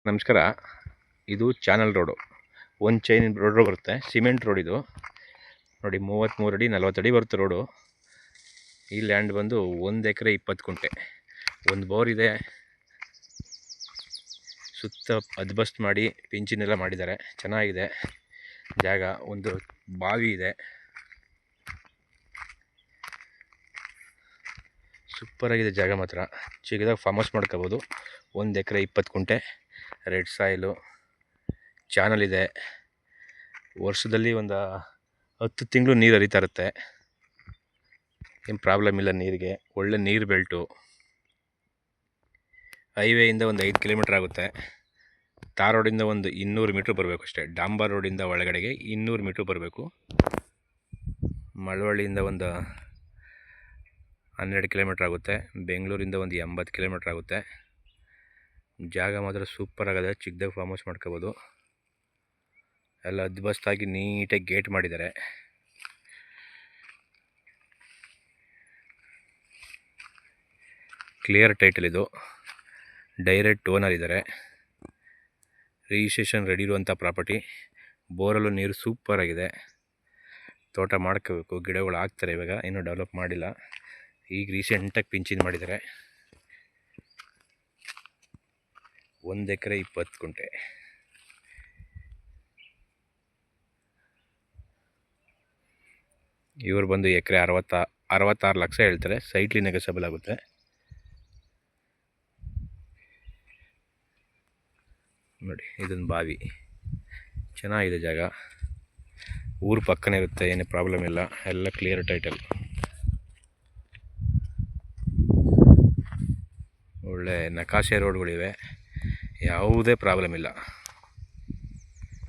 ನಮಸ್ಕಾರ. ಇದು channel road, ಒಂದು ಚೈನ್ ರೋಡ್ ಬರುತ್ತೆ, ಸಿಮೆಂಟ್ ರೋಡ್ ಇದು ನೋಡಿ. 33 ಅಡಿ 40 ಅಡಿ ಬರುತ್ತೆ ರೋಡು. ಈ ಲ್ಯಾಂಡ್ ಬಂದು 1 ಎಕರೆ 20 ಗುಂಟೆ, ಒಂದು ಬೋರ್ ಇದೆ, ಸುತ್ತ ಅದ್ಬಸ್ಟ್ ಮಾಡಿ ಪಿಂಚಿನೆಲ್ಲ ಮಾಡಿದ್ದಾರೆ. ಚೆನ್ನಾಗಿದೆ ಜಾಗ. ಒಂದು ಬಾವಿ ಇದೆ, ಸೂಪರಾಗಿದೆ ಜಾಗ ಮಾತ್ರ. ಚಿಕ್ಕದಾಗ ಫಾರ್ಮ್ ಹೌಸ್ ಮಾಡ್ಕೋಬೋದು. 1 ಎಕರೆ 20 ಗುಂಟೆ, ರೆಡ್ ಸಾಯಿಲು, ಚಾನಲ್ ಇದೆ. ವರ್ಷದಲ್ಲಿ ಒಂದು 10 ತಿಂಗಳು ನೀರು ಹರಿತಾ ಇರುತ್ತೆ, ಏನು ಪ್ರಾಬ್ಲಮ್ ಇಲ್ಲ ನೀರಿಗೆ. ಒಳ್ಳೆ ನೀರು ಬೆಲ್ಟು. ಹೈವೇಯಿಂದ ಒಂದು 5 ಕಿಲೋಮೀಟ್ರ್ ಆಗುತ್ತೆ. ತಾರ್ ರೋಡಿಂದ ಒಂದು 200 ಮೀಟ್ರ್ ಬರಬೇಕು ಅಷ್ಟೇ. ಡಾಂಬರ್ ರೋಡಿಂದ ಒಳಗಡೆಗೆ 200 ಮೀಟ್ರ್ ಬರಬೇಕು. ಮಳವಳ್ಳಿಯಿಂದ ಒಂದು 12 ಕಿಲೋಮೀಟ್ರ್ ಆಗುತ್ತೆ. ಬೆಂಗಳೂರಿಂದ ಒಂದು 80 ಕಿಲೋಮೀಟ್ರ್ ಆಗುತ್ತೆ. ಜಾಗ ಮಾತ್ರ ಸೂಪರ್ ಆಗಿದೆ. ಚಿಕ್ಕದಾಗ ಫಾರ್ಮ್ ಹೌಸ್ ಮಾಡ್ಕೋಬೋದು. ಎಲ್ಲ ಅದ್ಬಸ್ತಾಗಿ ನೀಟಾಗಿ ಗೇಟ್ ಮಾಡಿದ್ದಾರೆ. ಕ್ಲಿಯರ್ ಟೈಟಲ್ ಇದು. ಡೈರೆಕ್ಟ್ ಓನರ್ ಇದ್ದಾರೆ. ರಿಜಿಸ್ಟ್ರೇಷನ್ ರೆಡಿ ಇರುವಂಥ ಪ್ರಾಪರ್ಟಿ. ಬೋರಲ್ಲೂ ನೀರು ಸೂಪರ್ ಆಗಿದೆ. ತೋಟ ಮಾಡ್ಕೋಬೇಕು. ಗಿಡಗಳು ಹಾಕ್ತಾರೆ ಇವಾಗ, ಇನ್ನೂ ಡೆವಲಪ್ ಮಾಡಿಲ್ಲ. ಈಗ ರೀಸೆಂಟಾಗಿ ಪಿಂಚಿಂಗ್ ಮಾಡಿದ್ದಾರೆ. 1 ಎಕರೆ 20 ಗುಂಟೆ. ಇವರು ಬಂದು ಎಕರೆ 66 ಲಕ್ಷ ಹೇಳ್ತಾರೆ. ಸೈಟ್ಲಿ ನೆಗೋಸಿಯಬಲ್ ಆಗುತ್ತೆ. ನೋಡಿ, ಇದೊಂದು ಬಾವಿ. ಚೆನ್ನಾಗಿದೆ ಜಾಗ. ಊರು ಪಕ್ಕನೇ ಇರುತ್ತೆ, ಏನೇ ಪ್ರಾಬ್ಲಮ್ ಇಲ್ಲ. ಎಲ್ಲ ಕ್ಲಿಯರ್ ಟೈಟಲ್. ಒಳ್ಳೆ ನಕಾಶೆ ರೋಡ್ಗಳಿವೆ, ಯಾವುದೇ ಪ್ರಾಬ್ಲಮ್ ಇಲ್ಲ.